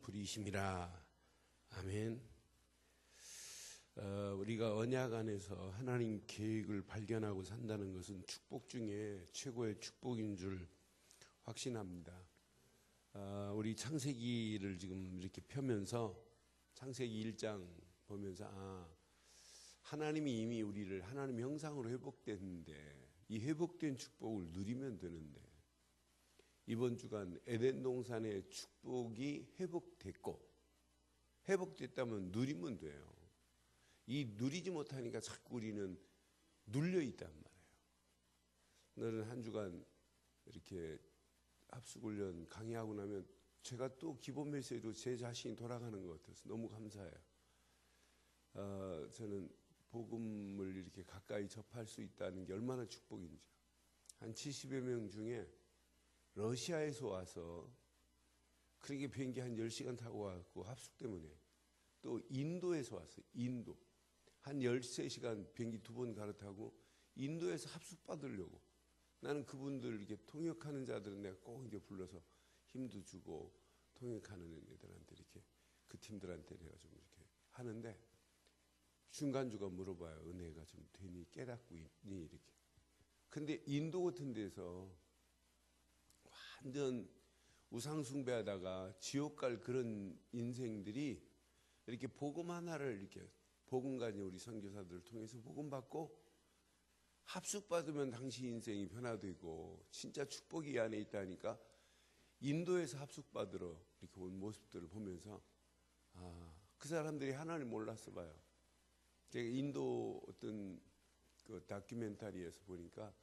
부리심이라. 아멘. 우리가 언약 안에서 하나님 계획을 발견하고 산다는 것은 축복 중에 최고의 축복인 줄 확신합니다. 우리 창세기를 지금 이렇게 펴면서 창세기 1장 보면서 하나님이 이미 우리를 하나님 형상으로 회복됐는데 이 회복된 축복을 누리면 되는데, 이번 주간 에덴 동산의 축복이 회복됐다면 누리면 돼요. 이 누리지 못하니까 자꾸 우리는 눌려 있단 말이에요. 오늘은 한 주간 이렇게 합숙훈련 강의하고 나면 제가 또 기본 메시지로 제 자신이 돌아가는 것 같아서 너무 감사해요. 저는 복음을 이렇게 가까이 접할 수 있다는 게 얼마나 축복인지. 한 70여 명 중에 러시아에서 와서, 그러게 비행기 한 10시간 타고 왔고 합숙 때문에, 또 인도에서 왔어요. 인도. 한 13시간 비행기 2번 갈아타고 인도에서 합숙 받으려고. 나는 그분들 이렇게 통역하는 자들은 내가 꼭 이제 불러서 힘도 주고 통역하는 애들한테 이렇게 그 팀들한테 내가 좀 이렇게 하는데, 중간중간 물어봐요. 은혜가 좀 되니, 깨닫고 있니, 이렇게. 근데 인도 같은 데서 완전 우상숭배하다가 지옥 갈 그런 인생들이 이렇게 복음 하나를 이렇게 복음가니 우리 선교사들을 통해서 복음 받고 합숙 받으면 당신 인생이 변화되고 진짜 축복이 이 안에 있다니까, 인도에서 합숙 받으러 이렇게 온 모습들을 보면서 그 사람들이 하나님 몰랐어 봐요. 제가 인도 어떤 그 다큐멘터리에서 보니까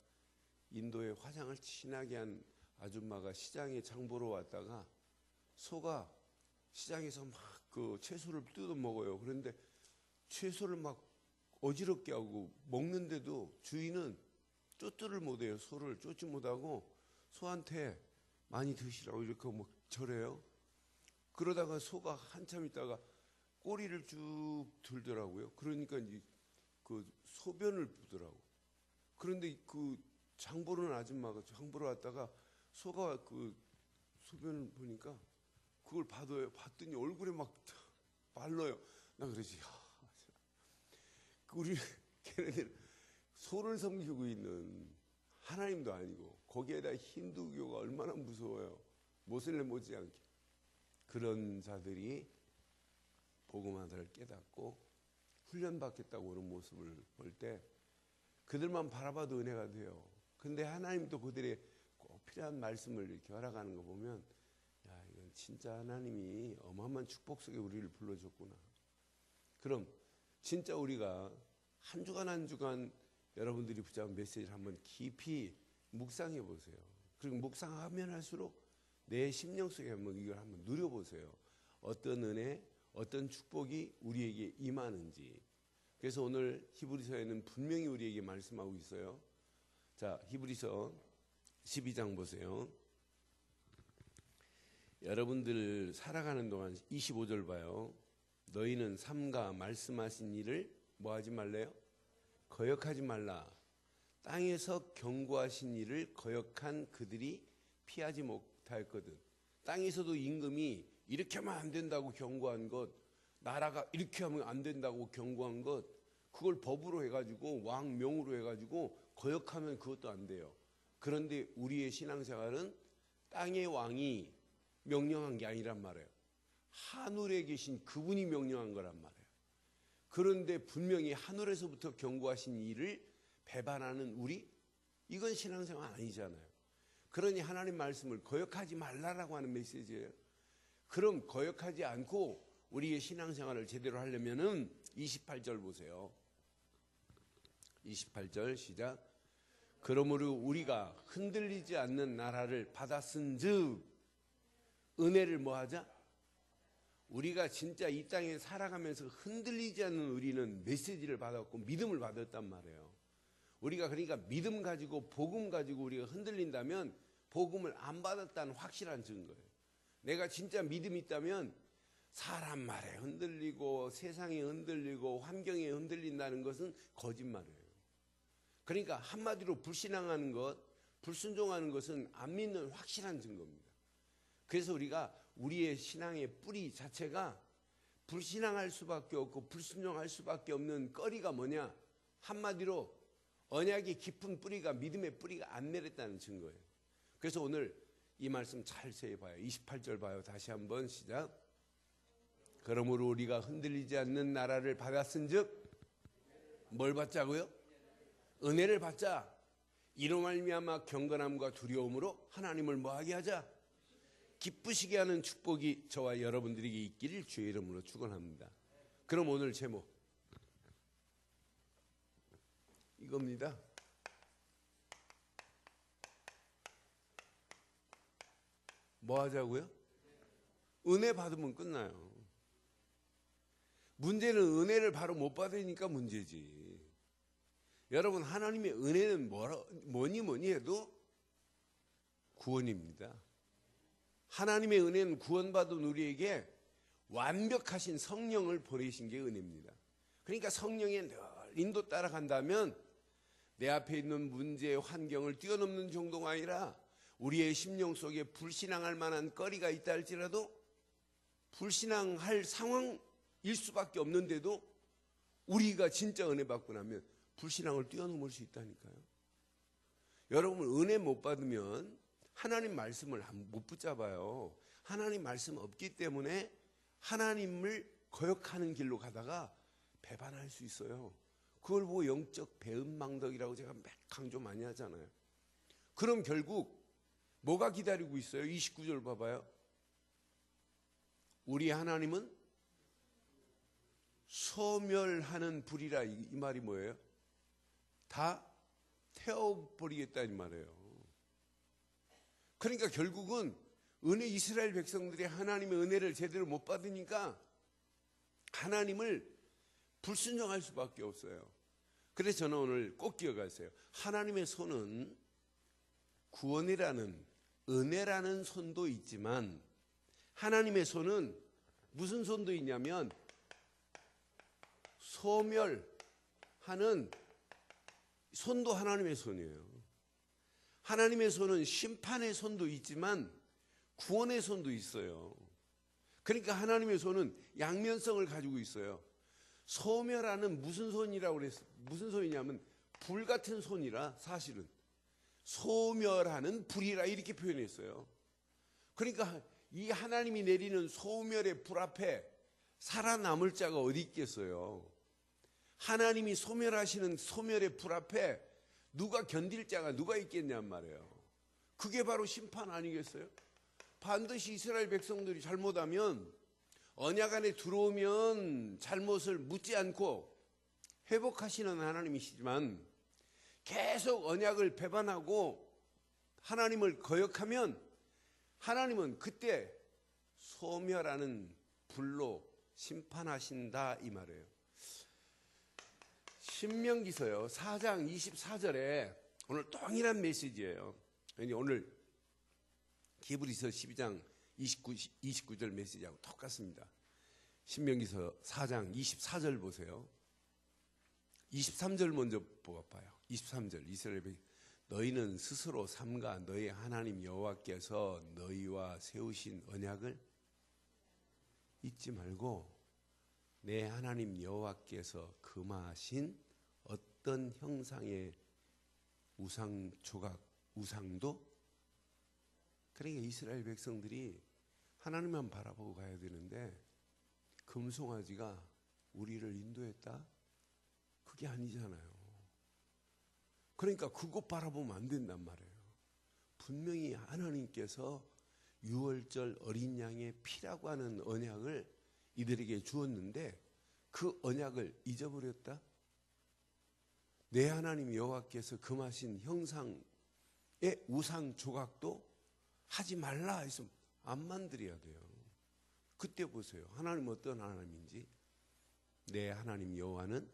인도에 화장을 진하게 한 아줌마가 시장에 장 보러 왔다가 소가 시장에서 막 그 채소를 뜯어 먹어요. 그런데 채소를 막 어지럽게 하고 먹는데도 주인은 쫓지를 못해요. 소를 쫓지 못하고 소한테 많이 드시라고 이렇게 막 절해요. 그러다가 소가 한참 있다가 꼬리를 쭉 들더라고요. 그러니까 이제 그 소변을 부더라고. 그런데 그 장 보는 아줌마가 장 보러 왔다가 소가 그 소변을 보니까 그걸 받아요. 받더니 얼굴에 막 발라요. 나 그러지. 우리 걔네들 소를 섬기고 있는 하나님도 아니고, 거기에다 힌두교가 얼마나 무서워요. 모슬렘 못지않게. 그런 자들이 복음 하나를 깨닫고 훈련받겠다고 오는 모습을 볼 때 그들만 바라봐도 은혜가 돼요. 근데 하나님도 그들의 꼭 필요한 말씀을 이렇게 허락하는 거 보면, 야, 이건 진짜 하나님이 어마어마한 축복 속에 우리를 불러줬구나. 그럼 진짜 우리가 한 주간 한 주간 여러분들이 붙잡은 메시지를 한번 깊이 묵상해 보세요. 그리고 묵상하면 할수록 내 심령 속에 한번 이걸 한번 누려보세요. 어떤 은혜, 어떤 축복이 우리에게 임하는지. 그래서 오늘 히브리서에는 분명히 우리에게 말씀하고 있어요. 자, 히브리서 12장 보세요. 여러분들 살아가는 동안 25절 봐요. 너희는 삼가 말씀하신 일을 뭐 하지 말래요? 거역하지 말라. 땅에서 경고하신 일을 거역한 그들이 피하지 못하였거든. 땅에서도 임금이 이렇게 하면 안 된다고 경고한 것, 나라가 이렇게 하면 안 된다고 경고한 것, 그걸 법으로 해가지고 왕명으로 해가지고 거역하면 그것도 안 돼요. 그런데 우리의 신앙생활은 땅의 왕이 명령한 게 아니란 말이에요. 하늘에 계신 그분이 명령한 거란 말이에요. 그런데 분명히 하늘에서부터 경고하신 일을 배반하는 우리, 이건 신앙생활 아니잖아요. 그러니 하나님 말씀을 거역하지 말라라고 하는 메시지예요. 그럼 거역하지 않고 우리의 신앙생활을 제대로 하려면은 28절 보세요. 28절 시작. 그러므로 우리가 흔들리지 않는 나라를 받았은즉 은혜를 뭐하자? 우리가 진짜 이 땅에 살아가면서 흔들리지 않는 우리는 메시지를 받았고 믿음을 받았단 말이에요. 우리가 그러니까 믿음 가지고 복음 가지고 우리가 흔들린다면 복음을 안 받았다는 확실한 증거예요. 내가 진짜 믿음이 있다면 사람 말에 흔들리고 세상에 흔들리고 환경에 흔들린다는 것은 거짓말이에요. 그러니까 한마디로 불신앙하는 것, 불순종하는 것은 안 믿는 확실한 증거입니다. 그래서 우리가 우리의 신앙의 뿌리 자체가 불신앙할 수밖에 없고 불순종할 수밖에 없는 꺼리가 뭐냐? 한마디로 언약의 깊은 뿌리가, 믿음의 뿌리가 안 내렸다는 증거예요. 그래서 오늘 이 말씀 잘 세봐요. 28절 봐요. 다시 한번 시작. 그러므로 우리가 흔들리지 않는 나라를 받았은즉 뭘 받자고요? 은혜를 받자. 이로 말미암아 경건함과 두려움으로 하나님을 뭐하게 하자? 기쁘시게 하는 축복이 저와 여러분들에게 있기를 주의 이름으로 축원합니다. 그럼 오늘 제목 이겁니다. 뭐 하자고요? 은혜 받으면 끝나요. 문제는 은혜를 바로 못 받으니까 문제지. 여러분, 하나님의 은혜는 뭐니 해도 구원입니다. 하나님의 은혜는 구원받은 우리에게 완벽하신 성령을 보내신 게 은혜입니다. 그러니까 성령의 늘 인도 따라간다면 내 앞에 있는 문제의 환경을 뛰어넘는 정도가 아니라 우리의 심령 속에 불신앙할 만한 거리가 있다 할지라도 불신앙할 상황일 수밖에 없는데도 우리가 진짜 은혜 받고 나면 불신앙을 뛰어넘을 수 있다니까요. 여러분, 은혜 못 받으면 하나님 말씀을 못 붙잡아요. 하나님 말씀 없기 때문에 하나님을 거역하는 길로 가다가 배반할 수 있어요. 그걸 보고 영적 배은망덕이라고 제가 강조 많이 하잖아요. 그럼 결국 뭐가 기다리고 있어요? 29절 봐봐요. 우리 하나님은 소멸하는 불이라. 이 말이 뭐예요? 다 태워버리겠다는 말이에요. 그러니까 결국은 이스라엘 백성들이 하나님의 은혜를 제대로 못 받으니까 하나님을 불순종할 수밖에 없어요. 그래서 저는 오늘 꼭 기억하세요. 하나님의 손은 구원이라는 은혜라는 손도 있지만 하나님의 손은 무슨 손도 있냐면 소멸하는 손도 하나님의 손이에요. 하나님의 손은 심판의 손도 있지만 구원의 손도 있어요. 그러니까 하나님의 손은 양면성을 가지고 있어요. 소멸하는 무슨 손이라고 그랬어요? 무슨 손이냐면 불 같은 손이라 사실은 소멸하는 불이라 이렇게 표현했어요. 그러니까 이 하나님이 내리는 소멸의 불 앞에 살아남을 자가 어디 있겠어요? 하나님이 소멸하시는 소멸의 불 앞에 누가 견딜 자가 누가 있겠냔 말이에요. 그게 바로 심판 아니겠어요? 반드시 이스라엘 백성들이 잘못하면 언약 안에 들어오면 잘못을 묻지 않고 회복하시는 하나님이시지만 계속 언약을 배반하고 하나님을 거역하면 하나님은 그때 소멸하는 불로 심판하신다 이 말이에요. 신명기서요 4장 24절에 오늘 동일한 메시지예요. 오늘 히브리서 12장 29절 메시지하고 똑같습니다. 신명기서 4장 24절 보세요. 23절 먼저 봐요. 23절 이스라엘 백성 너희는 스스로 삼가 너희 하나님 여호와께서 너희와 세우신 언약을 잊지 말고 내 하나님 여호와께서 금하신 어떤 형상의 우상 조각 우상도 그러니까 이스라엘 백성들이 하나님만 바라보고 가야 되는데 금송아지가 우리를 인도했다? 그게 아니잖아요. 그러니까 그것 바라보면 안 된단 말이에요. 분명히 하나님께서 유월절 어린 양의 피라고 하는 언약을 이들에게 주었는데 그 언약을 잊어버렸다? 내 하나님 여호와께서 금하신 형상의 우상 조각도 하지 말라 해서 안 만들어야 돼요. 그때 보세요. 하나님 어떤 하나님인지. 내 하나님 여호와는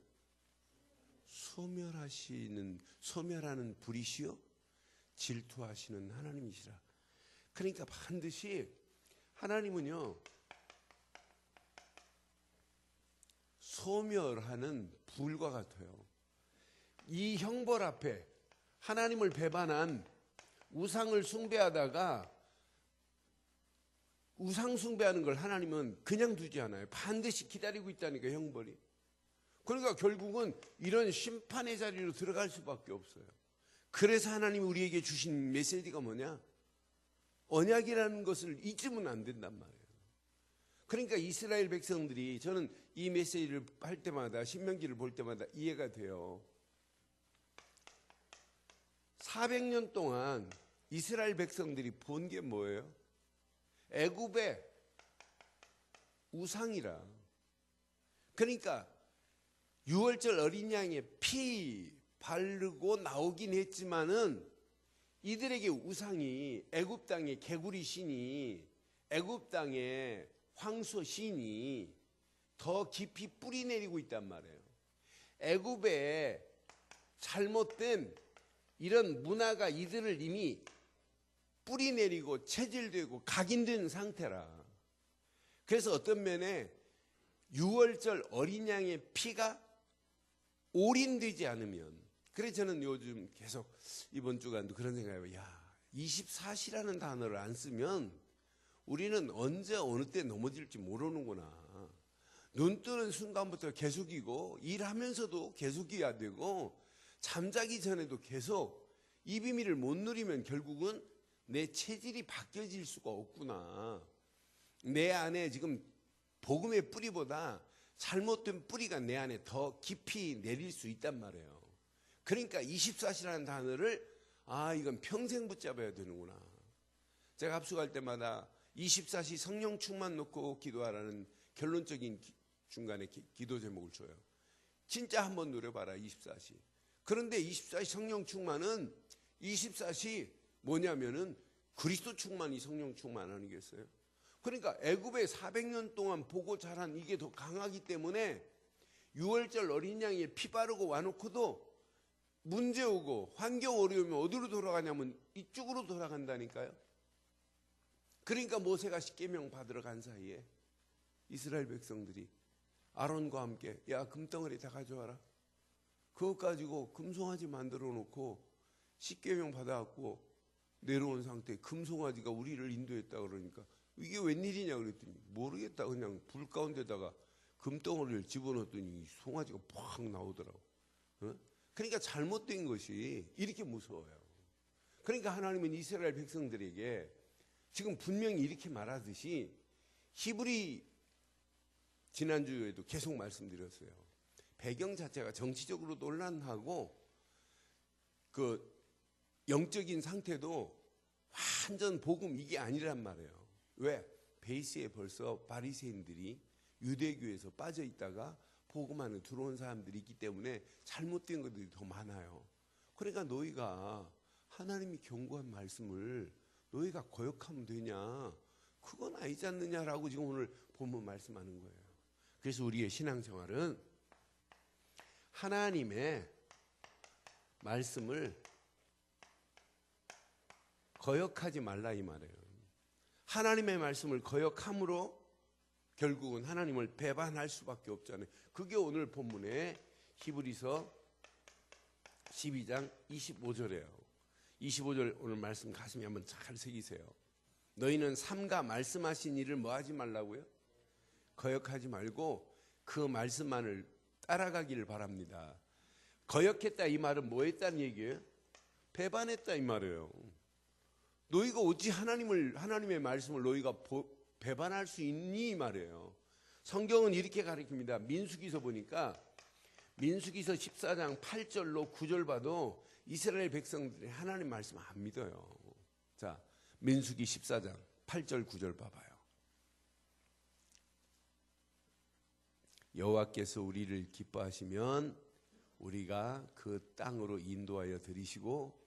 소멸하는 불이시요 질투하시는 하나님이시라. 그러니까 반드시 하나님은요 소멸하는 불과 같아요. 이 형벌 앞에 하나님을 배반한 우상을 숭배하다가 우상 숭배하는 걸 하나님은 그냥 두지 않아요. 반드시 기다리고 있다니까, 형벌이. 그러니까 결국은 이런 심판의 자리로 들어갈 수밖에 없어요. 그래서 하나님이 우리에게 주신 메시지가 뭐냐? 언약이라는 것을 잊으면 안 된단 말이에요. 그러니까 이스라엘 백성들이, 저는 이 메시지를 할 때마다, 신명기를 볼 때마다 이해가 돼요. 400년 동안 이스라엘 백성들이 본 게 뭐예요? 애굽의 우상이라. 그러니까 유월절 어린 양의 피 바르고 나오긴 했지만은 이들에게 우상이, 애굽 땅의 개구리 신이, 애굽 땅의 황소 신이 더 깊이 뿌리 내리고 있단 말이에요. 애굽에 잘못된 이런 문화가 이들을 이미 뿌리 내리고 체질되고 각인된 상태라. 그래서 어떤 면에 유월절 어린 양의 피가 올인되지 않으면, 그래서 저는 요즘 계속 이번 주간도 그런 생각해요. 야, 24시라는 단어를 안 쓰면 우리는 언제 어느 때 넘어질지 모르는구나. 눈 뜨는 순간부터 계속이고, 일하면서도 계속이어야 되고, 잠자기 전에도 계속 이 비밀을 못 누리면 결국은 내 체질이 바뀌어질 수가 없구나. 내 안에 지금 복음의 뿌리보다 잘못된 뿌리가 내 안에 더 깊이 내릴 수 있단 말이에요. 그러니까 24시라는 단어를, 이건 평생 붙잡아야 되는구나. 제가 합숙할 때마다 24시 성령 충만 놓고 기도하라는 결론적인 중간에 기도 제목을 줘요. 진짜 한번 누려봐라, 24시. 그런데 24시 성령 충만은 24시 뭐냐면은 그리스도 충만이 성령 충만 아니겠어요? 그러니까 애굽에 400년 동안 보고 자란 이게 더 강하기 때문에 유월절 어린 양이 피 바르고 와놓고도 문제 오고 환경 어려우면 어디로 돌아가냐면 이쪽으로 돌아간다니까요. 그러니까 모세가 십계명 받으러 간 사이에 이스라엘 백성들이 아론과 함께, 야, 금덩어리 다 가져와라. 그것 가지고 금송아지 만들어 놓고 십계명 받아갖고 내려온 상태에 금송아지가 우리를 인도했다 그러니까 이게 웬일이냐 그랬더니 모르겠다, 그냥 불 가운데다가 금덩어리를 집어넣었더니 송아지가 팍 나오더라고. 그러니까 잘못된 것이 이렇게 무서워요. 그러니까 하나님은 이스라엘 백성들에게 지금 분명히 이렇게 말하듯이, 히브리 지난주에도 계속 말씀드렸어요. 배경 자체가 정치적으로 논란하고 그 영적인 상태도 완전 복음 이게 아니란 말이에요. 왜? 베이스에 벌써 바리새인들이 유대교에서 빠져 있다가 복음 안에 들어온 사람들이 있기 때문에 잘못된 것들이 더 많아요. 그러니까 너희가 하나님이 경고한 말씀을 너희가 거역하면 되냐? 그건 아니지 않느냐라고 지금 오늘 본문 말씀하는 거예요. 그래서 우리의 신앙생활은 하나님의 말씀을 거역하지 말라 이 말이에요. 하나님의 말씀을 거역함으로 결국은 하나님을 배반할 수밖에 없잖아요. 그게 오늘 본문의 히브리서 12장 25절이에요. 25절 오늘 말씀 가슴에 한번 잘 새기세요. 너희는 삼가 말씀하신 일을 뭐 하지 말라고요? 거역하지 말고 그 말씀만을 따라가기를 바랍니다. 거역했다 이 말은 뭐 했다는 얘기예요? 배반했다 이 말이에요. 너희가 어찌 하나님의 말씀을 너희가 배반할 수 있니 이 말이에요. 성경은 이렇게 가르칩니다. 민수기서 보니까 민수기서 14장 8절로 9절 봐도 이스라엘 백성들이 하나님 말씀 안 믿어요. 자, 민수기 14장 8절 9절 봐봐요. 여호와께서 우리를 기뻐하시면 우리가 그 땅으로 인도하여 들이시고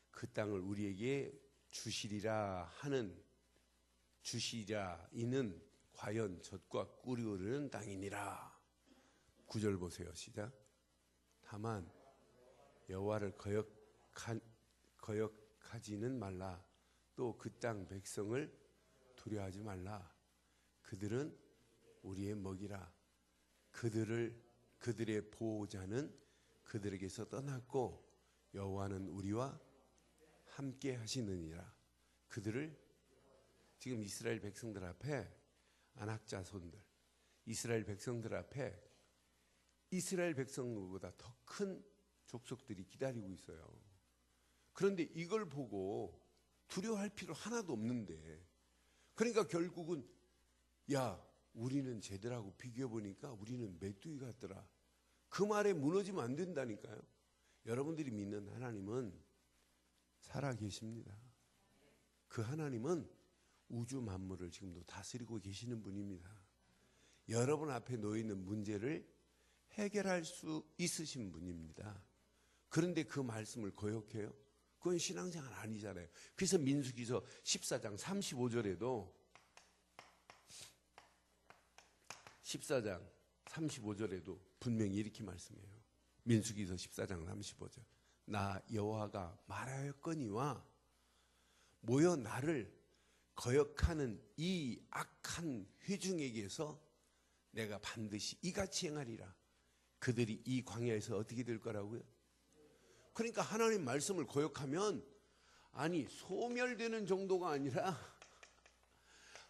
그 땅을 우리에게 주시리라 이는 과연 젖과 꿀이 흐르는 땅이니라. 9절 보세요. 시작. 다만 여호와를 거역하지는 말라. 또 그 땅 백성을 두려워하지 말라. 그들은 우리의 먹이라. 그들의 보호자는 그들에게서 떠났고 여호와는 우리와 함께 하시느니라. 그들을 지금 이스라엘 백성들 앞에 안악자손들, 이스라엘 백성들 앞에 이스라엘 백성보다 더 큰 족속들이 기다리고 있어요. 그런데 이걸 보고 두려워할 필요 하나도 없는데, 그러니까 결국은 야, 우리는 쟤들하고 비교해 보니까 우리는 메뚜기 같더라. 그 말에 무너지면 안 된다니까요. 여러분들이 믿는 하나님은 살아 계십니다. 그 하나님은 우주 만물을 지금도 다스리고 계시는 분입니다. 여러분 앞에 놓여 있는 문제를 해결할 수 있으신 분입니다. 그런데 그 말씀을 거역해요? 그건 신앙생활 아니잖아요. 그래서 민수기서 14장 35절에도 14장 35절에도 분명히 이렇게 말씀해요. 민수기서 14장 35절. 나 여호와가 말하였거니와 모여 나를 거역하는 이 악한 회중에게서 내가 반드시 이같이 행하리라. 그들이 이 광야에서 어떻게 될 거라고요? 그러니까 하나님 말씀을 거역하면 아니 소멸되는 정도가 아니라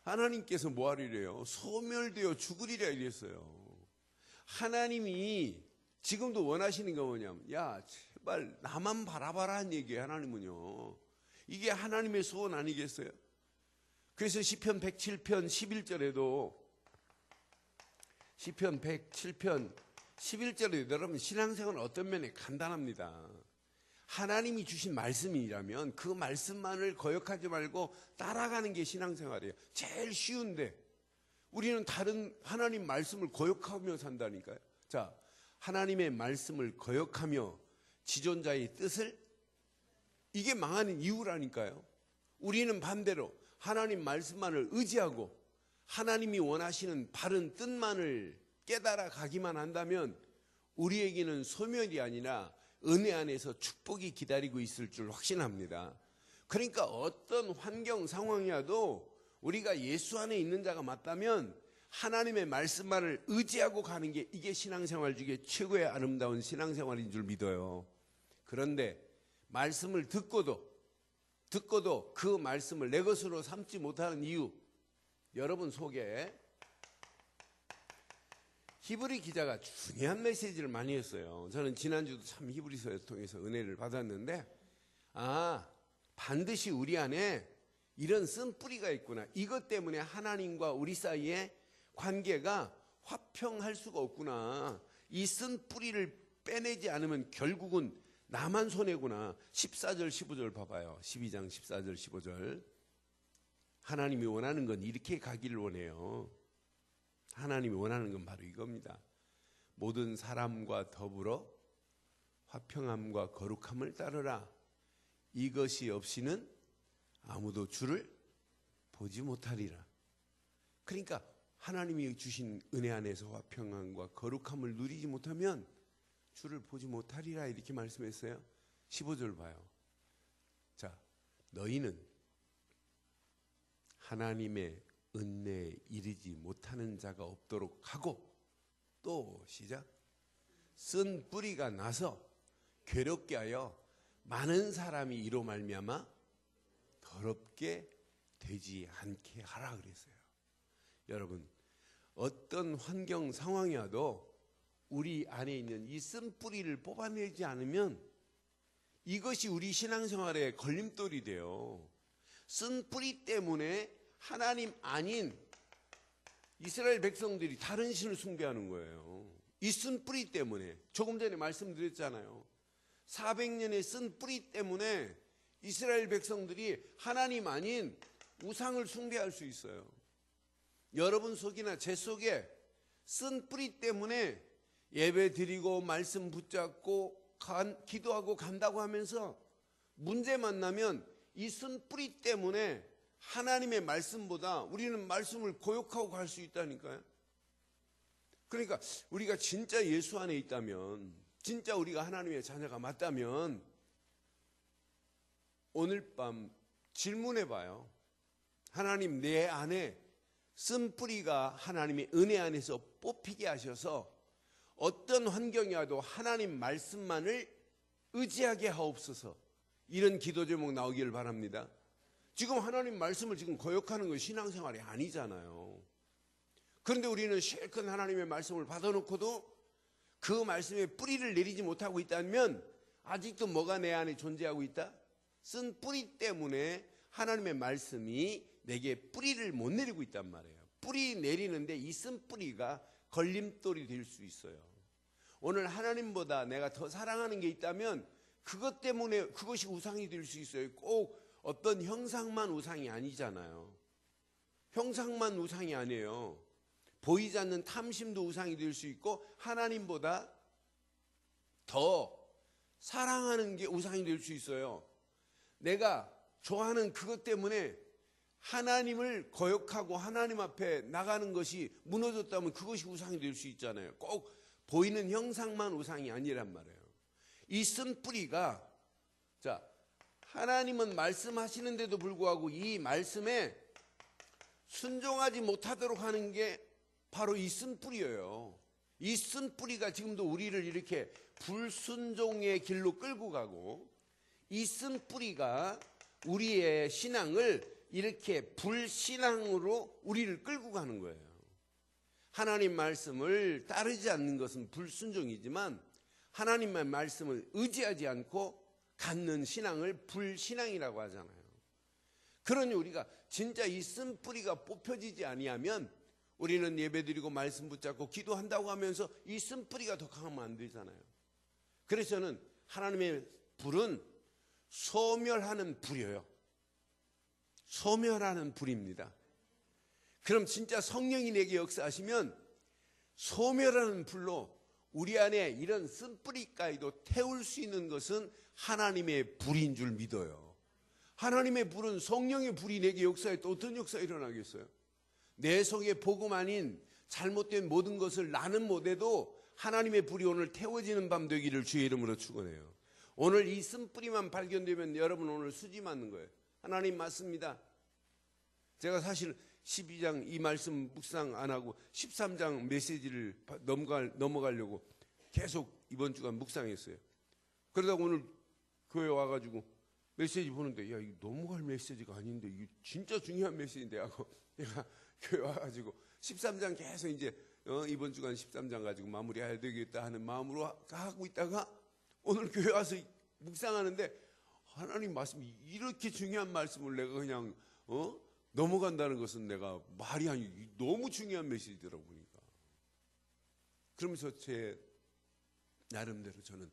하나님께서 뭐 하리래요? 소멸되어 죽으리라 이랬어요. 하나님이 지금도 원하시는 게 뭐냐면 야 제발 나만 바라봐라 한 얘기예요. 하나님은요. 이게 하나님의 소원 아니겠어요? 그래서 시편 107편 11절에도 시편 107편 11절에 여러분 신앙생활은 어떤 면에 간단합니다. 하나님이 주신 말씀이라면 그 말씀만을 거역하지 말고 따라가는 게 신앙생활이에요. 제일 쉬운데 우리는 다른 하나님 말씀을 거역하며 산다니까요. 자, 하나님의 말씀을 거역하며 지존자의 뜻을 이게 망하는 이유라니까요. 우리는 반대로 하나님 말씀만을 의지하고 하나님이 원하시는 바른 뜻만을 깨달아 가기만 한다면 우리에게는 소멸이 아니라 은혜 안에서 축복이 기다리고 있을 줄 확신합니다. 그러니까 어떤 환경 상황이라도 우리가 예수 안에 있는 자가 맞다면 하나님의 말씀만을 의지하고 가는 게 이게 신앙생활 중에 최고의 아름다운 신앙생활인 줄 믿어요. 그런데 말씀을 듣고도 그 말씀을 내 것으로 삼지 못하는 이유, 여러분 속에 히브리 기자가 중요한 메시지를 많이 했어요. 저는 지난주도 참 히브리서를 통해서 은혜를 받았는데 반드시 우리 안에 이런 쓴뿌리가 있구나. 이것 때문에 하나님과 우리 사이의 관계가 화평할 수가 없구나. 이 쓴뿌리를 빼내지 않으면 결국은 나만 손해구나. 14절 15절 봐봐요. 12장 14절 15절. 하나님이 원하는 건 이렇게 가기를 원해요. 하나님이 원하는 건 바로 이겁니다. 모든 사람과 더불어 화평함과 거룩함을 따르라. 이것이 없이는 아무도 주를 보지 못하리라. 그러니까 하나님이 주신 은혜 안에서 화평함과 거룩함을 누리지 못하면 주를 보지 못하리라 이렇게 말씀했어요. 15절 봐요. 자, 너희는 하나님의 은혜에 이르지 못하는 자가 없도록 하고 또 시작. 쓴 뿌리가 나서 괴롭게 하여 많은 사람이 이로 말미암아 더럽게 되지 않게 하라 그랬어요. 여러분 어떤 환경 상황이라도 우리 안에 있는 이 쓴 뿌리를 뽑아내지 않으면 이것이 우리 신앙생활에 걸림돌이 돼요. 쓴 뿌리 때문에 하나님 아닌 이스라엘 백성들이 다른 신을 숭배하는 거예요. 이 쓴 뿌리 때문에 조금 전에 말씀드렸잖아요. 400년의 쓴 뿌리 때문에 이스라엘 백성들이 하나님 아닌 우상을 숭배할 수 있어요. 여러분 속이나 제 속에 쓴 뿌리 때문에 예배 드리고 말씀 붙잡고 기도하고 간다고 하면서 문제 만나면 이 쓴 뿌리 때문에 하나님의 말씀보다 우리는 말씀을 고역하고 갈 수 있다니까요. 그러니까 우리가 진짜 예수 안에 있다면, 진짜 우리가 하나님의 자녀가 맞다면 오늘 밤 질문해 봐요. 하나님, 내 안에 쓴 뿌리가 하나님의 은혜 안에서 뽑히게 하셔서 어떤 환경이 와도 하나님 말씀만을 의지하게 하옵소서. 이런 기도 제목 나오기를 바랍니다. 지금 하나님 말씀을 지금 거역하는 건 신앙생활이 아니잖아요. 그런데 우리는 실컷 하나님의 말씀을 받아놓고도 그 말씀에 뿌리를 내리지 못하고 있다면 아직도 뭐가 내 안에 존재하고 있다? 쓴 뿌리 때문에 하나님의 말씀이 내게 뿌리를 못 내리고 있단 말이에요. 뿌리 내리는데 이 쓴 뿌리가 걸림돌이 될 수 있어요. 오늘 하나님보다 내가 더 사랑하는 게 있다면 그것 때문에 그것이 우상이 될 수 있어요. 꼭 어떤 형상만 우상이 아니잖아요. 형상만 우상이 아니에요. 보이지 않는 탐심도 우상이 될 수 있고 하나님보다 더 사랑하는 게 우상이 될 수 있어요. 내가 좋아하는 그것 때문에 하나님을 거역하고 하나님 앞에 나가는 것이 무너졌다면 그것이 우상이 될 수 있잖아요. 꼭 보이는 형상만 우상이 아니란 말이에요. 이 쓴 뿌리가, 자, 하나님은 말씀하시는데도 불구하고 이 말씀에 순종하지 못하도록 하는 게 바로 이 쓴 뿌리예요. 이 쓴 뿌리가 지금도 우리를 이렇게 불순종의 길로 끌고 가고, 이 쓴 뿌리가 우리의 신앙을 이렇게 불신앙으로 우리를 끌고 가는 거예요. 하나님 말씀을 따르지 않는 것은 불순종이지만 하나님의 말씀을 의지하지 않고 갖는 신앙을 불신앙이라고 하잖아요. 그러니 우리가 진짜 이 쓴 뿌리가 뽑혀지지 아니하면 우리는 예배드리고 말씀 붙잡고 기도한다고 하면서 이 쓴 뿌리가 더 강하면 안 되잖아요. 그래서 저는 하나님의 불은 소멸하는 불이에요. 소멸하는 불입니다. 그럼 진짜 성령이 내게 역사하시면 소멸하는 불로 우리 안에 이런 쓴뿌리까지도 태울 수 있는 것은 하나님의 불인 줄 믿어요. 하나님의 불은 성령의 불이 내게 역사해 또 어떤 역사가 일어나겠어요? 내 속에 복음 아닌 잘못된 모든 것을 나는 못해도 하나님의 불이 오늘 태워지는 밤 되기를 주의 이름으로 축원해요. 오늘 이 쓴뿌리만 발견되면 여러분 오늘 수지 맞는 거예요. 하나님 맞습니다. 제가 사실 12장 이 말씀 묵상 안 하고 13장 메시지를 넘어가려고 계속 이번 주간 묵상했어요. 그러다가 오늘 교회 와가지고 메시지 보는데 야, 이거 넘어갈 메시지가 아닌데 이게 진짜 중요한 메시지인데 하고 내가 교회 와가지고 13장 계속 이제 이번 주간 13장 가지고 마무리해야 되겠다 하는 마음으로 하고 있다가 오늘 교회 와서 묵상하는데 하나님 말씀이 이렇게 중요한 말씀을 내가 그냥 넘어간다는 것은 내가 말이 아니고 너무 중요한 메시지더라고 보니까. 그러면서 제 나름대로 저는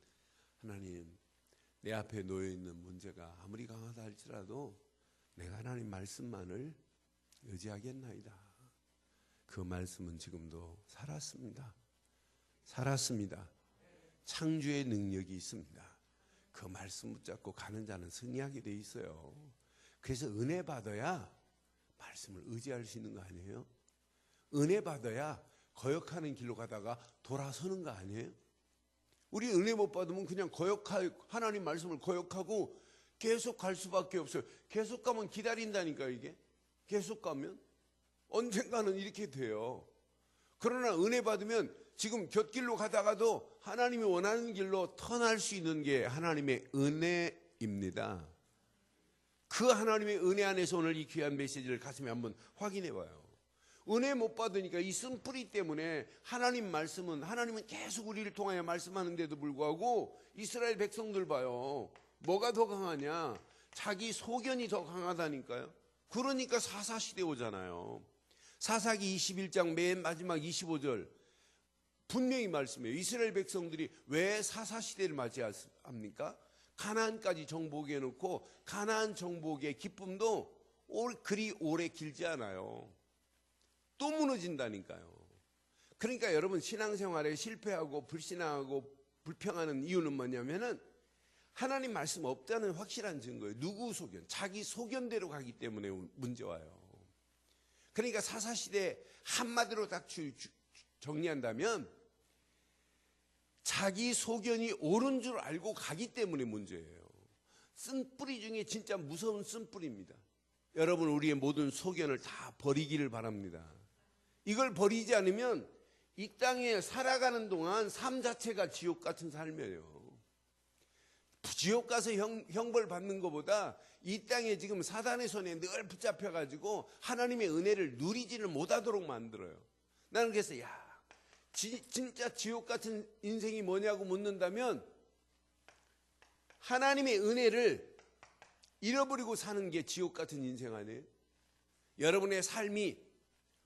하나님 내 앞에 놓여있는 문제가 아무리 강하다 할지라도 내가 하나님 말씀만을 의지하겠나이다. 그 말씀은 지금도 살았습니다. 살았습니다. 창조의 능력이 있습니다. 그 말씀 붙잡고 가는 자는 승리하게 돼 있어요. 그래서 은혜 받아야 말씀을 의지할 수 있는 거 아니에요? 은혜 받아야 거역하는 길로 가다가 돌아서는 거 아니에요? 우리 은혜 못 받으면 그냥 하나님 말씀을 거역하고 계속 갈 수밖에 없어요. 계속 가면 기다린다니까 이게. 계속 가면 언젠가는 이렇게 돼요. 그러나 은혜 받으면 지금 곁길로 가다가도 하나님이 원하는 길로 턴할 수 있는 게 하나님의 은혜입니다. 그 하나님의 은혜 안에서 오늘 이 귀한 메시지를 가슴에 한번 확인해 봐요. 은혜 못 받으니까 이 쓴뿌리 때문에 하나님은 계속 우리를 통하여 말씀하는데도 불구하고 이스라엘 백성들 봐요. 뭐가 더 강하냐? 자기 소견이 더 강하다니까요. 그러니까 사사시대 오잖아요. 사사기 21장 맨 마지막 25절 분명히 말씀해요. 이스라엘 백성들이 왜 사사시대를 맞이합니까? 가나안까지 정복해 놓고 가나안 정복의 기쁨도 그리 오래 길지 않아요. 또 무너진다니까요. 그러니까 여러분 신앙생활에 실패하고 불신앙하고 불평하는 이유는 뭐냐면은 하나님 말씀 없다는 확실한 증거예요. 누구 소견? 자기 소견대로 가기 때문에 문제 와요. 그러니까 사사시대 한마디로 딱 정리한다면 자기 소견이 옳은 줄 알고 가기 때문에 문제예요. 쓴뿌리 중에 진짜 무서운 쓴뿌리입니다. 여러분 우리의 모든 소견을 다 버리기를 바랍니다. 이걸 버리지 않으면 이 땅에 살아가는 동안 삶 자체가 지옥 같은 삶이에요. 지옥 가서 형벌 받는 것보다 이 땅에 지금 사단의 손에 늘 붙잡혀가지고 하나님의 은혜를 누리지를 못하도록 만들어요. 나는 그래서 진짜 지옥 같은 인생이 뭐냐고 묻는다면 하나님의 은혜를 잃어버리고 사는 게 지옥 같은 인생 아니에요? 여러분의 삶이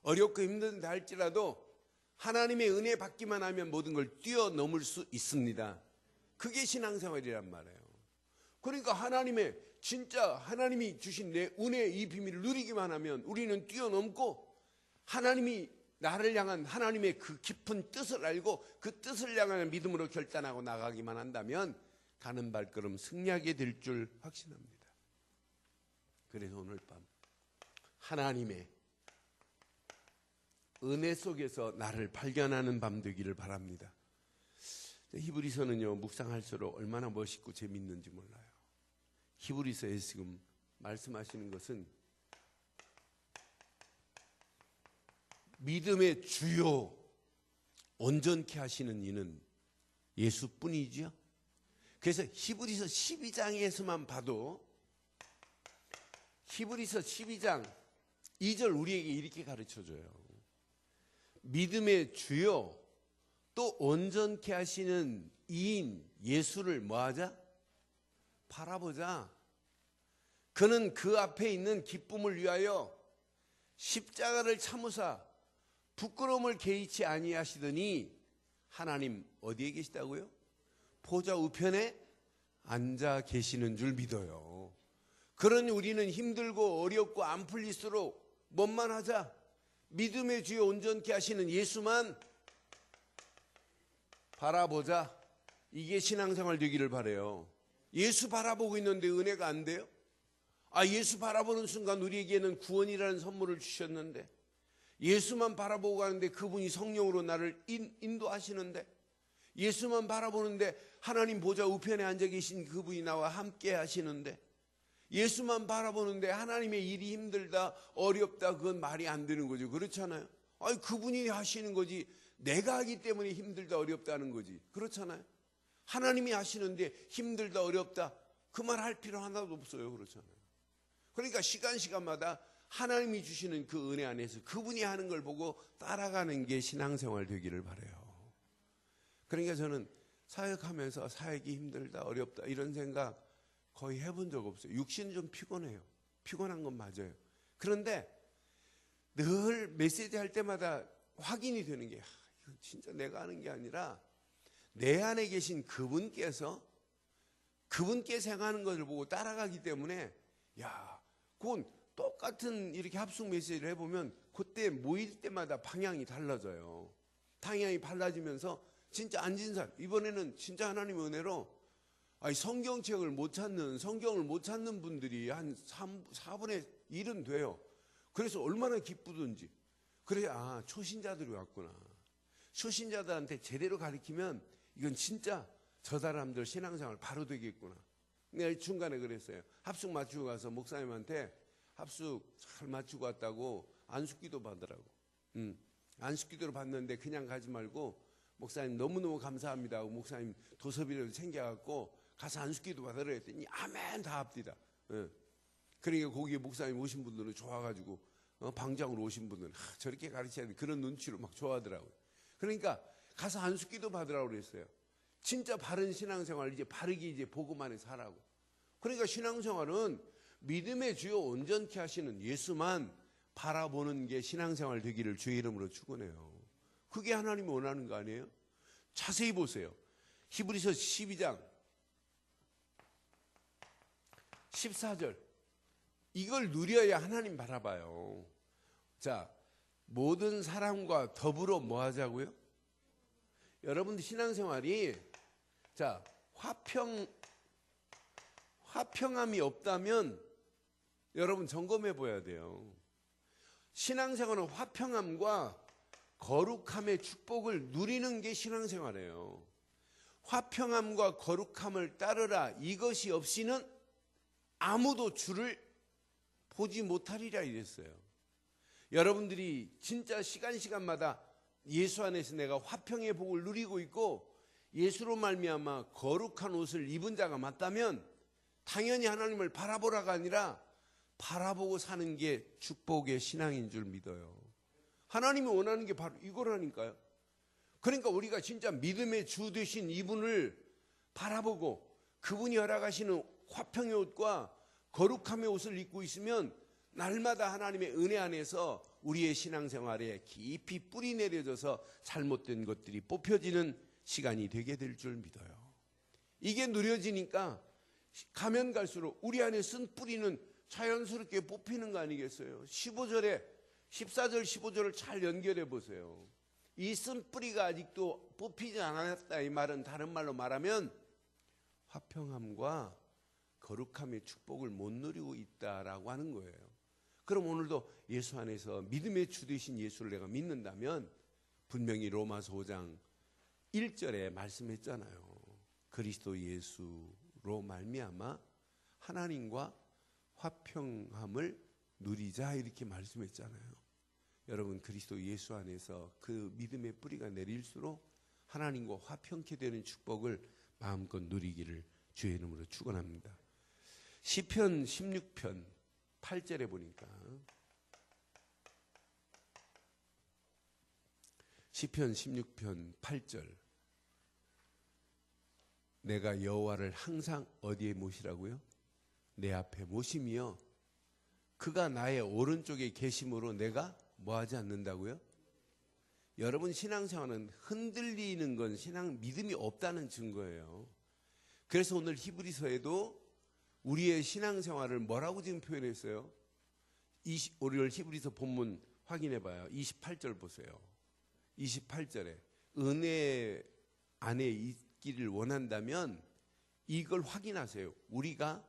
어렵고 힘든다 할지라도 하나님의 은혜 받기만 하면 모든 걸 뛰어넘을 수 있습니다. 그게 신앙생활이란 말이에요. 그러니까 진짜 하나님이 주신 내 은혜의 이 비밀을 누리기만 하면 우리는 뛰어넘고 하나님이 나를 향한 하나님의 그 깊은 뜻을 알고 그 뜻을 향한 믿음으로 결단하고 나가기만 한다면 가는 발걸음 승리하게 될 줄 확신합니다. 그래서 오늘 밤 하나님의 은혜 속에서 나를 발견하는 밤 되기를 바랍니다. 히브리서는요, 묵상할수록 얼마나 멋있고 재밌는지 몰라요. 히브리서에 지금 말씀하시는 것은 믿음의 주요 온전케 하시는 이는 예수뿐이지요. 그래서 히브리서 12장에서만 봐도 히브리서 12장 2절 우리에게 이렇게 가르쳐줘요. 믿음의 주요 또 온전케 하시는 이인 예수를 뭐하자? 바라보자. 그는 그 앞에 있는 기쁨을 위하여 십자가를 참으사 부끄러움을 개의치 아니하시더니 하나님 어디에 계시다고요? 보좌 우편에 앉아 계시는 줄 믿어요. 그러니 우리는 힘들고 어렵고 안 풀릴수록 뭐만 하자? 믿음의 주요 온전케 하시는 예수만 바라보자. 이게 신앙생활 되기를 바라요. 예수 바라보고 있는데 은혜가 안 돼요? 예수 바라보는 순간 우리에게는 구원이라는 선물을 주셨는데 예수만 바라보고 가는데 그분이 성령으로 나를 인도하시는데 예수만 바라보는데 하나님 보좌 우편에 앉아 계신 그분이 나와 함께 하시는데 예수만 바라보는데 하나님의 일이 힘들다 어렵다 그건 말이 안 되는 거죠. 그렇잖아요. 그분이 하시는 거지 내가 하기 때문에 힘들다 어렵다는 거지. 그렇잖아요. 하나님이 하시는데 힘들다 어렵다 그 말 할 필요 하나도 없어요. 그렇잖아요. 그러니까 시간마다 하나님이 주시는 그 은혜 안에서 그분이 하는 걸 보고 따라가는 게 신앙생활 되기를 바라요. 그러니까 저는 사역하면서 사역이 힘들다 어렵다 이런 생각 거의 해본 적 없어요. 육신은 좀 피곤해요. 피곤한 건 맞아요. 그런데 늘 메시지 할 때마다 확인이 되는 게 이건 진짜 내가 하는 게 아니라 내 안에 계신 그분께서 행하는 것을 보고 따라가기 때문에 그건 똑같은 이렇게 합숙 메시지를 해보면 그때 모일 때마다 방향이 달라져요. 방향이 달라지면서 진짜 앉은 사람 이번에는 진짜 하나님의 은혜로 성경을 못 찾는 분들이 한 4분의 1은 돼요. 그래서 얼마나 기쁘든지. 그래야 초신자들이 왔구나. 초신자들한테 제대로 가르치면 이건 진짜 저 사람들 신앙생활 바로 되겠구나. 내가 중간에 그랬어요. 합숙 마치고 가서 목사님한테 합숙 잘 마치고 왔다고 안수기도 받으라고. 안수기도를 받는데 그냥 가지 말고 목사님 너무너무 감사합니다 하고 목사님 도서비를 챙겨갖고 가서 안수기도 받으라 했더니 아멘 다 합디다. 그러니까 거기에 목사님 오신 분들은 좋아가지고 방장으로 오신 분들은 저렇게 가르쳐야 돼 그런 눈치로 막 좋아하더라고요. 그러니까 가서 안수기도 받으라고 그랬어요. 진짜 바른 신앙생활 이제 바르게 이제 복음 안에 살라고. 그러니까 신앙생활은 믿음의 주요 온전케 하시는 예수만 바라보는 게 신앙생활 되기를 주의 이름으로 축원해요. 그게 하나님이 원하는 거 아니에요? 자세히 보세요. 히브리서 12장 14절 이걸 누려야 하나님 바라봐요. 자, 모든 사람과 더불어 뭐 하자고요? 여러분들 신앙생활이 화평함이 없다면 여러분 점검해 봐야 돼요. 신앙생활은 화평함과 거룩함의 축복을 누리는 게 신앙생활이에요. 화평함과 거룩함을 따르라. 이것이 없이는 아무도 주를 보지 못하리라 이랬어요. 여러분들이 진짜 시간마다 예수 안에서 내가 화평의 복을 누리고 있고 예수로 말미암아 거룩한 옷을 입은 자가 맞다면 당연히 하나님을 바라보라가 아니라 바라보고 사는 게 축복의 신앙인 줄 믿어요. 하나님이 원하는 게 바로 이거라니까요. 그러니까 우리가 진짜 믿음의 주 되신 이분을 바라보고 그분이 허락하시는 화평의 옷과 거룩함의 옷을 입고 있으면 날마다 하나님의 은혜 안에서 우리의 신앙생활에 깊이 뿌리 내려져서 잘못된 것들이 뽑혀지는 시간이 되게 될 줄 믿어요. 이게 누려지니까 가면 갈수록 우리 안에 쓴 뿌리는 자연스럽게 뽑히는 거 아니겠어요? 14절 15절을 잘 연결해 보세요. 이 쓴 뿌리가 아직도 뽑히지 않았다, 이 말은 다른 말로 말하면 화평함과 거룩함의 축복을 못 누리고 있다라고 하는 거예요. 그럼 오늘도 예수 안에서 믿음의 주 되신 예수를 내가 믿는다면 분명히 로마서 5장 1절에 말씀했잖아요. 그리스도 예수로 말미암아 하나님과 화평함을 누리자, 이렇게 말씀했잖아요. 여러분, 그리스도 예수 안에서 그 믿음의 뿌리가 내릴수록 하나님과 화평케 되는 축복을 마음껏 누리기를 주의 이름으로 축원합니다. 시편 16편 8절에 보니까 시편 16편 8절, 내가 여호와를 항상 어디에 모시라고요? 내 앞에 모심이요, 그가 나의 오른쪽에 계심으로 내가 뭐하지 않는다고요? 여러분, 신앙생활은 흔들리는 건 믿음이 없다는 증거예요. 그래서 오늘 히브리서에도 우리의 신앙생활을 뭐라고 지금 표현했어요? 오늘 히브리서 본문 확인해 봐요. 28절 보세요. 28절에 은혜 안에 있기를 원한다면 이걸 확인하세요. 우리가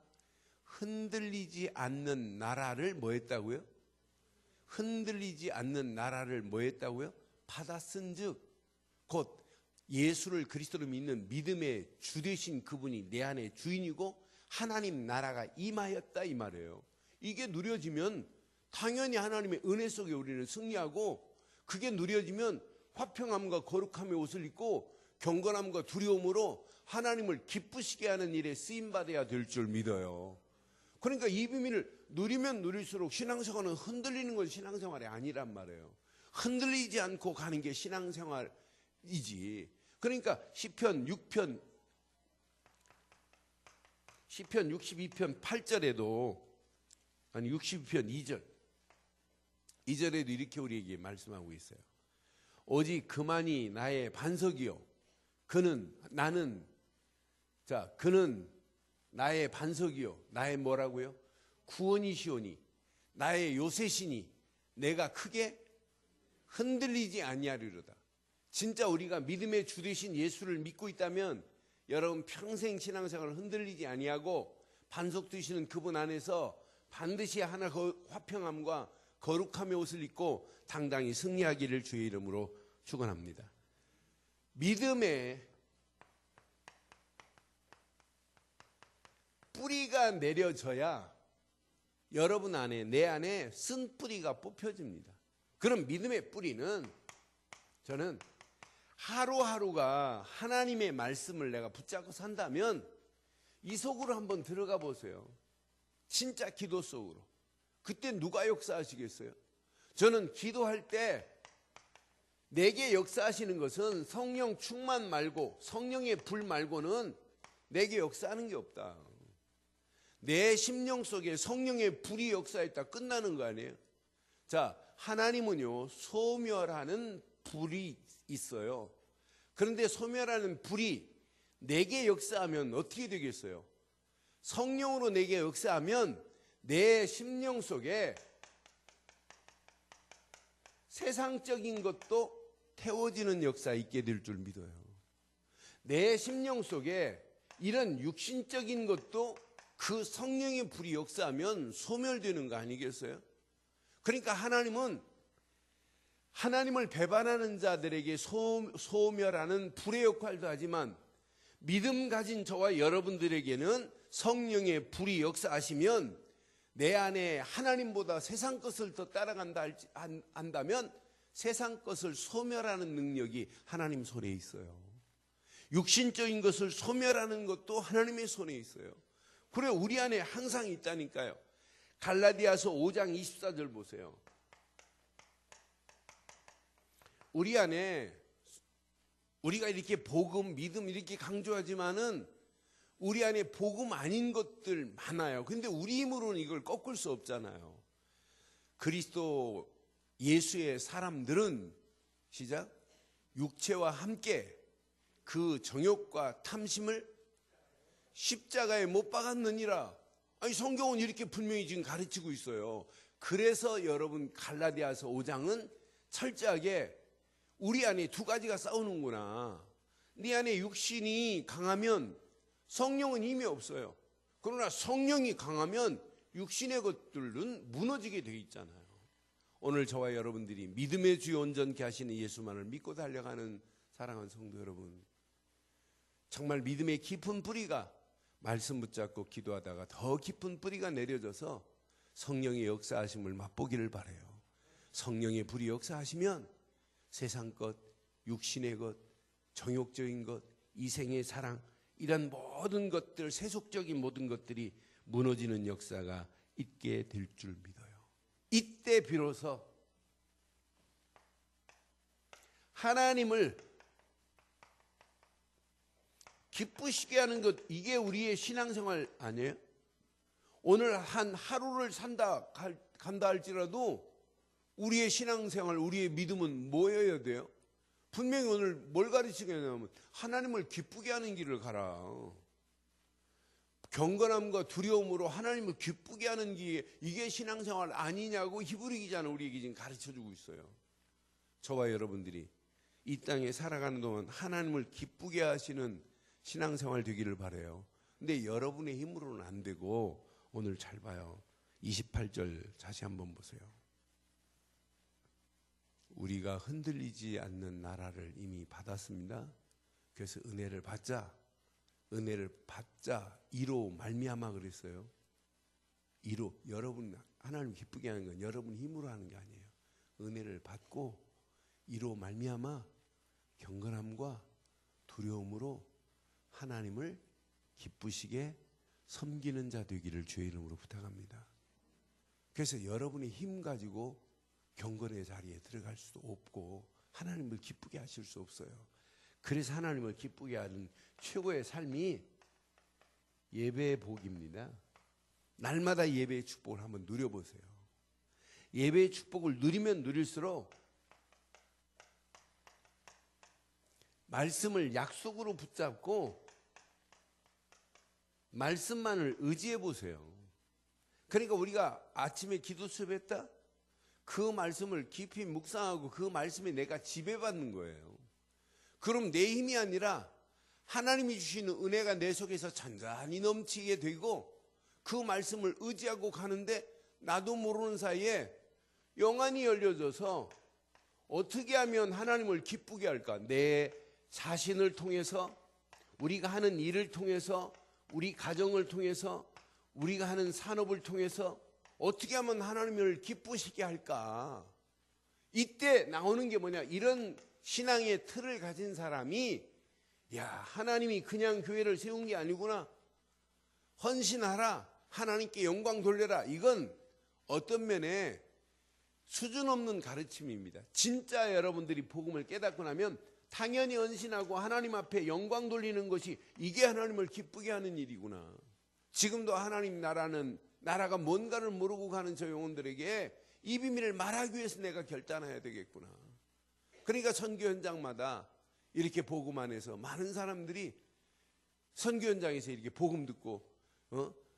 흔들리지 않는 나라를 뭐 했다고요? 흔들리지 않는 나라를 뭐 했다고요? 받았은 즉, 곧 예수를 그리스도로 믿는 믿음의 주 되신 그분이 내 안에 주인이고 하나님 나라가 임하였다, 이 말이에요. 이게 누려지면 당연히 하나님의 은혜 속에 우리는 승리하고, 그게 누려지면 화평함과 거룩함의 옷을 입고 경건함과 두려움으로 하나님을 기쁘시게 하는 일에 쓰임받아야 될 줄 믿어요. 그러니까 이 비밀을 누리면 누릴수록 신앙생활은 흔들리는 건 신앙생활이 아니란 말이에요. 흔들리지 않고 가는 게 신앙생활이지. 그러니까 시편 62편 8절에도 62편 2절에도 이렇게 우리에게 말씀하고 있어요. 오직 그만이 나의 반석이요, 그는 나의 반석이요, 나의 뭐라고요? 구원이시오니 나의 요새시니 내가 크게 흔들리지 아니하리로다. 진짜 우리가 믿음의 주 되신 예수를 믿고 있다면 여러분 평생 신앙생활을 흔들리지 아니하고 반석 되시는 그분 안에서 반드시 하나 화평함과 거룩함의 옷을 입고 당당히 승리하기를 주의 이름으로 축원합니다. 믿음의 뿌리가 내려져야 여러분 안에, 내 안에 쓴 뿌리가 뽑혀집니다. 그럼 믿음의 뿌리는, 저는 하루하루가 하나님의 말씀을 내가 붙잡고 산다면 이 속으로 한번 들어가 보세요. 진짜 기도 속으로. 그때 누가 역사하시겠어요? 저는 기도할 때 내게 역사하시는 것은 성령 충만 말고, 성령의 불 말고는 내게 역사하는 게 없다. 내 심령 속에 성령의 불이 역사했다 끝나는 거 아니에요? 자, 하나님은요 소멸하는 불이 있어요. 그런데 소멸하는 불이 내게 역사하면 어떻게 되겠어요? 성령으로 내게 역사하면 내 심령 속에 세상적인 것도 태워지는 역사 있게 될 줄 믿어요. 내 심령 속에 이런 육신적인 것도 그 성령의 불이 역사하면 소멸되는 거 아니겠어요? 그러니까 하나님은 하나님을 배반하는 자들에게 소멸하는 불의 역할도 하지만 믿음 가진 저와 여러분들에게는 성령의 불이 역사하시면 내 안에 하나님보다 세상 것을 더 따라간다 한다면 세상 것을 소멸하는 능력이 하나님 손에 있어요. 육신적인 것을 소멸하는 것도 하나님의 손에 있어요. 그래 우리 안에 항상 있다니까요. 갈라디아서 5장 24절 보세요. 우리 안에 우리가 이렇게 복음, 믿음 이렇게 강조하지만은 우리 안에 복음 아닌 것들 많아요. 근데 우리 힘으로는 이걸 꺾을 수 없잖아요. 그리스도 예수의 사람들은 시작 육체와 함께 그 정욕과 탐심을 십자가에 못 박았느니라. 아니 성경은 이렇게 분명히 지금 가르치고 있어요. 그래서 여러분 갈라디아서 5장은 철저하게 우리 안에 두 가지가 싸우는구나. 네 안에 육신이 강하면 성령은 힘이 없어요. 그러나 성령이 강하면 육신의 것들은 무너지게 돼 있잖아요. 오늘 저와 여러분들이 믿음의 주요 온전케 하시는 예수만을 믿고 달려가는 사랑하는 성도 여러분, 정말 믿음의 깊은 뿌리가 말씀 붙잡고 기도하다가 더 깊은 뿌리가 내려져서 성령의 역사하심을 맛보기를 바라요. 성령의 불이 역사하시면 세상 것, 육신의 것, 정욕적인 것, 이생의 사랑 이런 모든 것들, 세속적인 모든 것들이 무너지는 역사가 있게 될 줄 믿어요. 이때 비로소 하나님을 기쁘시게 하는 것, 이게 우리의 신앙생활 아니에요? 오늘 한 하루를 간다 할지라도 우리의 신앙생활, 우리의 믿음은 뭐여야 돼요? 분명히 오늘 뭘 가르치겠냐면 하나님을 기쁘게 하는 길을 가라. 경건함과 두려움으로 하나님을 기쁘게 하는 길, 이게 신앙생활 아니냐고 히브리 기자는 우리에게 지금 가르쳐주고 있어요. 저와 여러분들이 이 땅에 살아가는 동안 하나님을 기쁘게 하시는 신앙생활 되기를 바라요. 근데 여러분의 힘으로는 안 되고 오늘 잘 봐요. 28절 다시 한번 보세요. 우리가 흔들리지 않는 나라를 이미 받았습니다. 그래서 은혜를 받자 이로 말미암아 그랬어요. 이로 여러분 하나님 기쁘게 하는 건 여러분 힘으로 하는 게 아니에요. 은혜를 받고 이로 말미암아 경건함과 두려움으로 하나님을 기쁘시게 섬기는 자 되기를 주의 이름으로 부탁합니다. 그래서 여러분의 힘 가지고 경건의 자리에 들어갈 수도 없고 하나님을 기쁘게 하실 수 없어요. 그래서 하나님을 기쁘게 하는 최고의 삶이 예배의 복입니다. 날마다 예배의 축복을 한번 누려보세요. 예배의 축복을 누리면 누릴수록 말씀을 약속으로 붙잡고 말씀만을 의지해 보세요. 그러니까 우리가 아침에 기도 수업했다? 그 말씀을 깊이 묵상하고 그 말씀에 내가 지배받는 거예요. 그럼 내 힘이 아니라 하나님이 주시는 은혜가 내 속에서 잔잔히 넘치게 되고 그 말씀을 의지하고 가는데 나도 모르는 사이에 영안이 열려져서 어떻게 하면 하나님을 기쁘게 할까? 내 자신을 통해서, 우리가 하는 일을 통해서, 우리 가정을 통해서, 우리가 하는 산업을 통해서 어떻게 하면 하나님을 기쁘시게 할까? 이때 나오는 게 뭐냐? 이런 신앙의 틀을 가진 사람이 야, 하나님이 그냥 교회를 세운 게 아니구나. 헌신하라. 하나님께 영광 돌려라. 이건 어떤 면에 수준 없는 가르침입니다. 진짜 여러분들이 복음을 깨닫고 나면 당연히 헌신하고 하나님 앞에 영광 돌리는 것이 이게 하나님을 기쁘게 하는 일이구나. 지금도 하나님 나라가 뭔가를 모르고 가는 저 영혼들에게 이 비밀을 말하기 위해서 내가 결단해야 되겠구나. 그러니까 선교 현장마다 이렇게 복음 안에서 많은 사람들이 선교 현장에서 이렇게 복음 듣고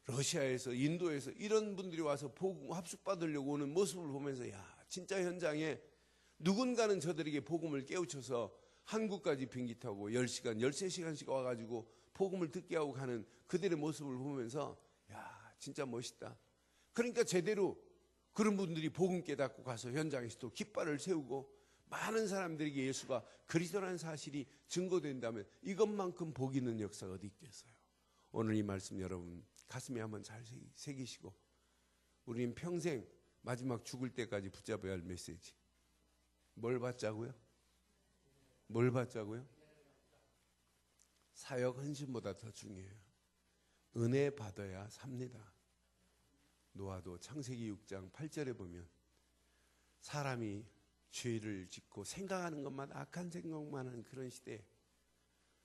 러시아에서 인도에서 이런 분들이 와서 복음 합숙받으려고 오는 모습을 보면서 야, 진짜 현장에 누군가는 저들에게 복음을 깨우쳐서 한국까지 비행기 타고 10시간, 13시간씩 와가지고 복음을 듣게 하고 가는 그들의 모습을 보면서 야, 진짜 멋있다. 그러니까 제대로 그런 분들이 복음 깨닫고 가서 현장에서 또 깃발을 세우고 많은 사람들에게 예수가 그리스도라는 사실이 증거된다면 이것만큼 복 있는 역사가 어디 있겠어요. 오늘 이 말씀 여러분 가슴에 한번 잘 새기시고 우리는 평생 마지막 죽을 때까지 붙잡아야 할 메시지. 뭘 받자고요? 뭘 받자고요? 사역 헌신보다 더 중요해요. 은혜 받아야 삽니다. 노아도 창세기 6장 8절에 보면 사람이 죄를 짓고 생각하는 것만 악한 생각만 하는 그런 시대에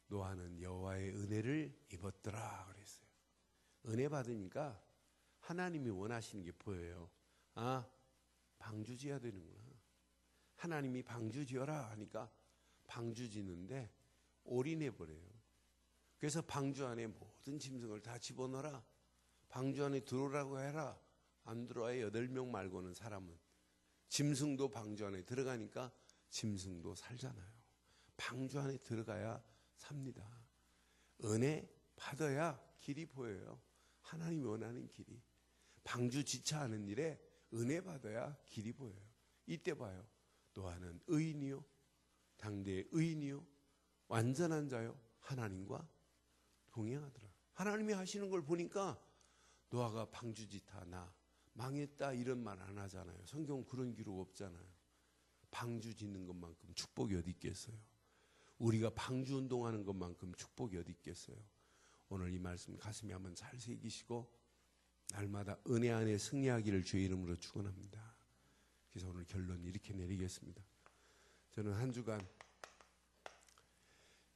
노아는 여호와의 은혜를 입었더라 그랬어요. 은혜 받으니까 하나님이 원하시는 게 보여요. 아, 방주 지어야 되는구나. 하나님이 방주 지어라 하니까 방주 짓는데 올인해 버려요. 그래서 방주 안에 모든 짐승을 다 집어넣어라. 방주 안에 들어오라고 해라. 안 들어와요. 8명 말고는 사람은. 짐승도 방주 안에 들어가니까 짐승도 살잖아요. 방주 안에 들어가야 삽니다. 은혜 받아야 길이 보여요. 하나님이 원하는 길이. 방주 지차하는 일에 은혜 받아야 길이 보여요. 이때 봐요. 노아는 의인이요, 당대의 의인이요, 완전한 자요, 하나님과 동행하더라. 하나님이 하시는 걸 보니까 노아가 방주짓하 나 망했다 이런 말 안 하잖아요. 성경은 그런 기록 없잖아요. 방주 짓는 것만큼 축복이 어디 있겠어요. 우리가 방주 운동하는 것만큼 축복이 어디 있겠어요. 오늘 이 말씀 가슴에 한번 잘 새기시고 날마다 은혜 안에 승리하기를 주의 이름으로 축원합니다. 그래서 오늘 결론 이렇게 내리겠습니다. 저는 한 주간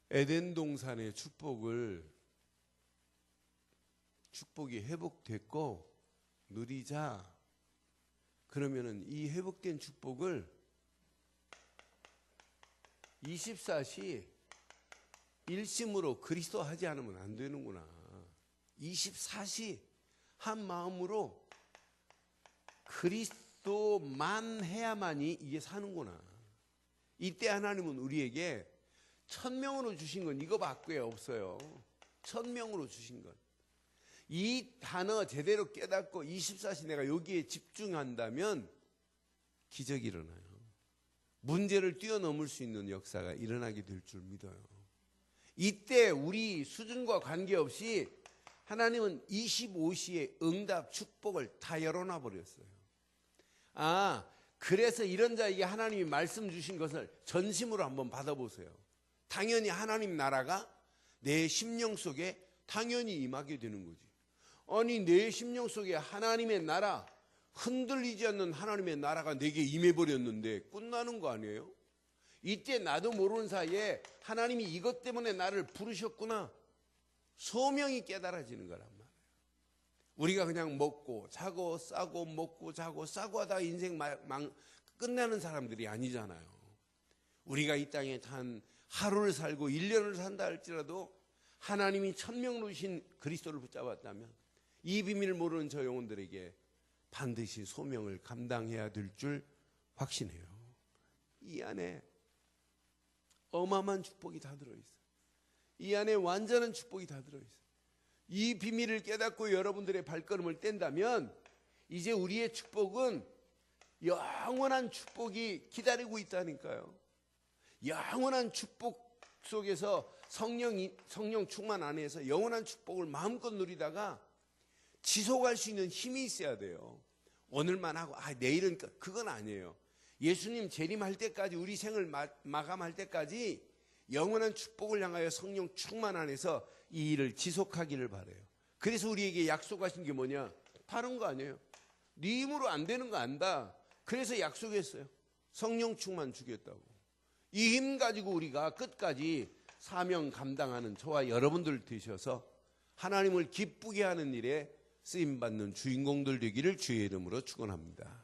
에덴 동산의 축복이 회복됐고 누리자. 그러면은 이 회복된 축복을 24시 일심으로 그리스도 하지 않으면 안 되는구나. 24시 한 마음으로 그리스도만 해야만이 이게 사는구나. 이때 하나님은 우리에게 1000명으로 주신 건 이거밖에 없어요. 1000명으로 주신 것. 이 단어 제대로 깨닫고 24시 내가 여기에 집중한다면 기적이 일어나요. 문제를 뛰어넘을 수 있는 역사가 일어나게 될 줄 믿어요. 이때 우리 수준과 관계없이 하나님은 25시의 응답 축복을 다 열어놔 버렸어요. 아, 그래서 이런 자에게 하나님이 말씀 주신 것을 전심으로 한번 받아보세요. 당연히 하나님 나라가 내 심령 속에 당연히 임하게 되는 거지. 아니, 내 심령 속에 하나님의 나라, 흔들리지 않는 하나님의 나라가 내게 임해버렸는데 끝나는 거 아니에요? 이때 나도 모르는 사이에 하나님이 이것 때문에 나를 부르셨구나. 소명이 깨달아지는 거란 말이에요. 우리가 그냥 먹고 자고 싸고 먹고 자고 싸고 하다가 인생 끝나는 사람들이 아니잖아요. 우리가 이 땅에 단 하루를 살고 1년을 산다 할지라도 하나님이 1000명으로 주신 그리스도를 붙잡았다면 이 비밀을 모르는 저 영혼들에게 반드시 소명을 감당해야 될 줄 확신해요. 이 안에 어마어마한 축복이 다 들어있어요. 이 안에 완전한 축복이 다 들어있어요. 이 비밀을 깨닫고 여러분들의 발걸음을 뗀다면 이제 우리의 축복은 영원한 축복이 기다리고 있다니까요. 영원한 축복 속에서 성령 충만 안에서 영원한 축복을 마음껏 누리다가 지속할 수 있는 힘이 있어야 돼요. 오늘만 하고 내일은 그건 아니에요. 예수님 재림할 때까지 우리 생을 마감할 때까지 영원한 축복을 향하여 성령 충만 안에서 이 일을 지속하기를 바라요. 그래서 우리에게 약속하신 게 뭐냐? 다른 거 아니에요. 네 힘으로 안 되는 거 안다. 그래서 약속했어요. 성령 충만 주겠다고. 이 힘 가지고 우리가 끝까지 사명 감당하는 저와 여러분들 되셔서 하나님을 기쁘게 하는 일에 쓰임받는 주인공들 되기를 주의 이름으로 축원합니다.